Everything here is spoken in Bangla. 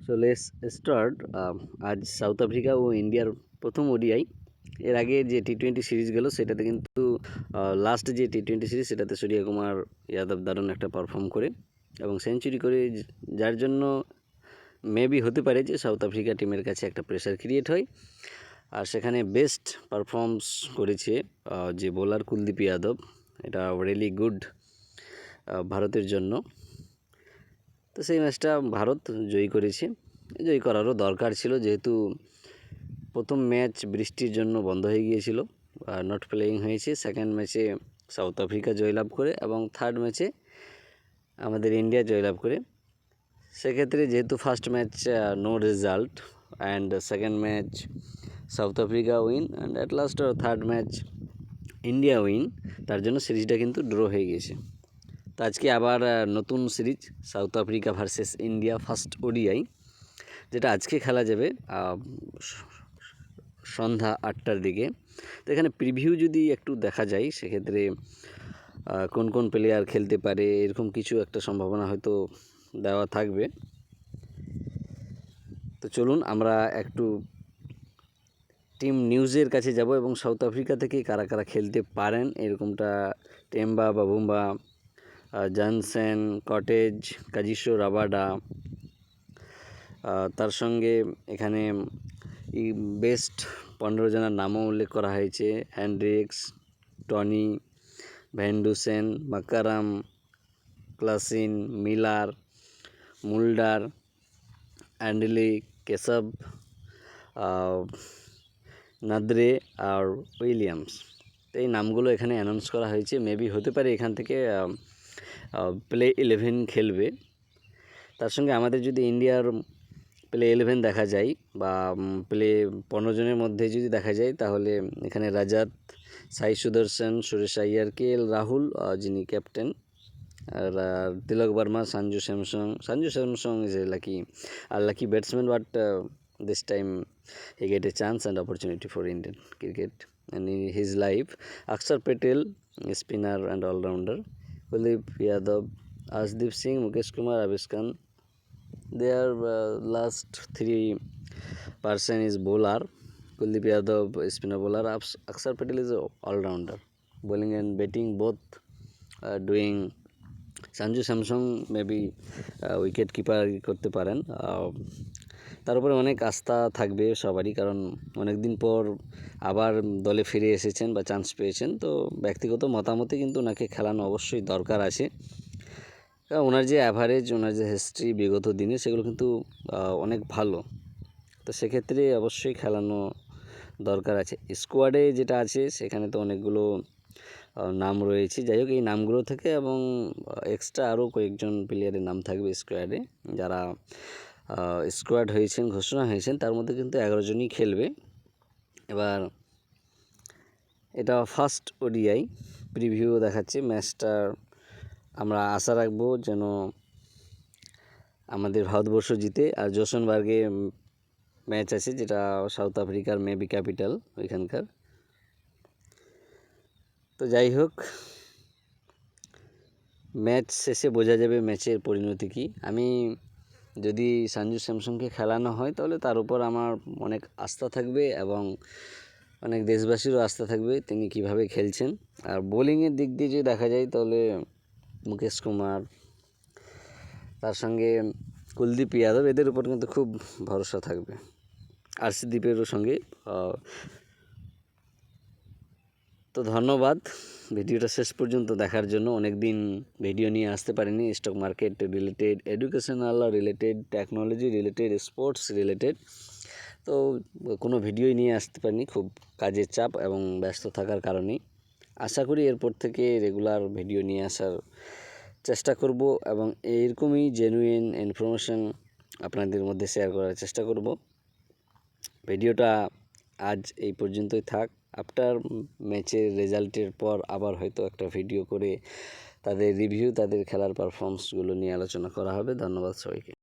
So let's start. আজ সাউথ আফ্রিকা ও ইন্ডিয়ার প্রথম ওডিআই। এর আগে যে টি-20 সিরিজ গেল সেটাতে কিন্তু লাস্ট যে টি-20 সিরিজ সেটাতে সূর্যকুমার যাদব দারুণ একটা পারফর্ম করে এবং সেঞ্চুরি করে, যার জন্য মেবি হতে পারে যে সাউথ আফ্রিকা টিমের কাছে একটা প্রেশার ক্রিয়েট হয়। আর সেখানে বেস্ট পারফর্মস করেছে যে বোলার কুলদীপ যাদব। এটা রিয়েলি গুড ভারতের জন্য। তো সেই ম্যাচটা ভারত জয়ী করেছে, জয়ী করারও দরকার ছিল, যেহেতু প্রথম ম্যাচ বৃষ্টির জন্য বন্ধ হয়ে গিয়েছিল, নট প্লেয়িং হয়েছে। সেকেন্ড ম্যাচে সাউথ আফ্রিকা জয়লাভ করে এবং থার্ড ম্যাচে আমাদের ইন্ডিয়া জয়লাভ করে। সেক্ষেত্রে যেহেতু first match no result and second match South Africa win and at last third match India win, তার জন্য সিরিজটা কিন্তু ড্র হয়ে গেছে। তো আজকে আবার নতুন series south Africa versus India first ODI, যেটা আজকে খেলা যাবে সন্ধ্যা 8টার দিকে। তো এখানে প্রিভিউ যদি একটু দেখা যায় সেক্ষেত্রে কোন কোন প্লেয়ার খেলতে পারে এরকম কিছু একটা সম্ভাবনা হয়তো দেওয়া থাকবে। তো চলুন আমরা একটু টিম নিউজের কাছে যাব এবং সাউথ আফ্রিকা থেকে কারা কারা খেলতে পারেন এরকমটা টেম্বা বাবুম্বা, জনসেন, কটেজ, কাজিসো রাবাডা, তার সঙ্গে এখানে বেস্ট 15 জনের নামও উল্লেখ করা হয়েছে। Hendrix, Tony, ভ্যান্ডুসেন, মাকারাম, ক্লাসিন, Miller, Mulder, অ্যান্ডলি, Keshab, নাদ্রে আর উইলিয়ামস। তো এই নামগুলো এখানে অ্যানাউন্স করা হয়েছে। মেবি হতে পারে এখান থেকে প্লে 11 খেলবে। তার সঙ্গে আমাদের যদি ইন্ডিয়ার প্লে 11 দেখা যায় বা প্লে 15 জনের মধ্যে যদি দেখা যায়, তাহলে এখানে রাজাত, সাই সুদর্শন, সুরেশ আইয়ার, কে এল রাহুল যিনি ক্যাপ্টেন, আর Tilak Varma, Sanju Samson is a lucky batsman, but this time he get a chance and opportunity for Indian cricket and in his life. Akshar Patel, spinner and all-rounder. Kuldeep Yadav, Arshdeep Singh, Mukesh Kumar, Abish Khan. Their last three person is bowler. Kuldeep Yadav, spinner bowler. Akshar Patel is a all-rounder, bowling and batting both doing. Sanju Samsung maybe wicket keeper করতে পারেন। তার উপরে অনেক আস্থা থাকবে সবারই, কারণ অনেক দিন পর আবার দলে ফিরে এসেছেন বা চান্স পেয়েছেন। তো ব্যক্তিগত মতামতে কিন্তু ওনাকে খেলানো অবশ্যই দরকার আছে। ওনার যে অ্যাভারেজ, ওনার যে হিস্ট্রি বিগত দিনে, সেগুলো কিন্তু অনেক ভালো। তো সেক্ষেত্রে অবশ্যই খেলানো দরকার আছে। স্কোয়াডে যেটা আছে সেখানে তো অনেকগুলো নাম রয়েছে। যাই হোক, এই নামগুলো থেকে এবং এক্সট্রা আরও কয়েকজন প্লেয়ারের নাম থাকবে স্কোয়াডে, যারা স্কোয়াড হয়েছেন, ঘোষণা হয়েছেন। তার মধ্যে কিন্তু 11 জনই খেলবে। এবার এটা ফার্স্ট ওডিআই প্রিভিউ দেখাচ্ছে। ম্যাচটার আমরা আশা রাখবো যেন আমাদের ভারতবর্ষ জিতে। আর জোশনবার্গে ম্যাচ আছে, যেটা সাউথ আফ্রিকার মেবি ক্যাপিটাল ওইখানকার। তো যাই হোক, ম্যাচ শেষে বোঝা যাবে ম্যাচের পরিণতি কী। আমি যদি সঞ্জু স্যামসংকে খেলানো হয় তাহলে তার উপর আমার অনেক আস্থা থাকবে এবং অনেক দেশবাসীরও আস্থা থাকবে তিনি কিভাবে খেলছেন। আর বোলিংয়ের দিক দিয়ে যদি দেখা যায় তাহলে মুকেশ কুমার, তার সঙ্গে কুলদীপ যাদব, এদের উপর কিন্তু খুব ভরসা থাকবে। আরশদীপেরও সঙ্গে। তো ধন্যবাদ ভিডিওটা শেষ পর্যন্ত দেখার জন্য। অনেক দিন ভিডিও নিয়ে আসতে পারিনি, stock market related, educational related, technology related, sports related. তো কোনো ভিডিওই নিয়ে আসতে পারিনি, খুব কাজের চাপ এবং ব্যস্ত থাকার কারণেই। আশা করি এরপর থেকে রেগুলার ভিডিও নিয়ে আসার চেষ্টা করব এবং এইরকমই জেনুইন ইনফরমেশান আপনাদের মধ্যে শেয়ার করার চেষ্টা করব। ভিডিওটা আজ এই পর্যন্তই থাক। আফটার ম্যাচের রেজাল্টের পর আবার হয়তো একটা ভিডিও করে তাদের রিভিউ, তাদের খেলার পারফরমেন্সগুলো নিয়ে আলোচনা করা হবে। ধন্যবাদ সবাইকে।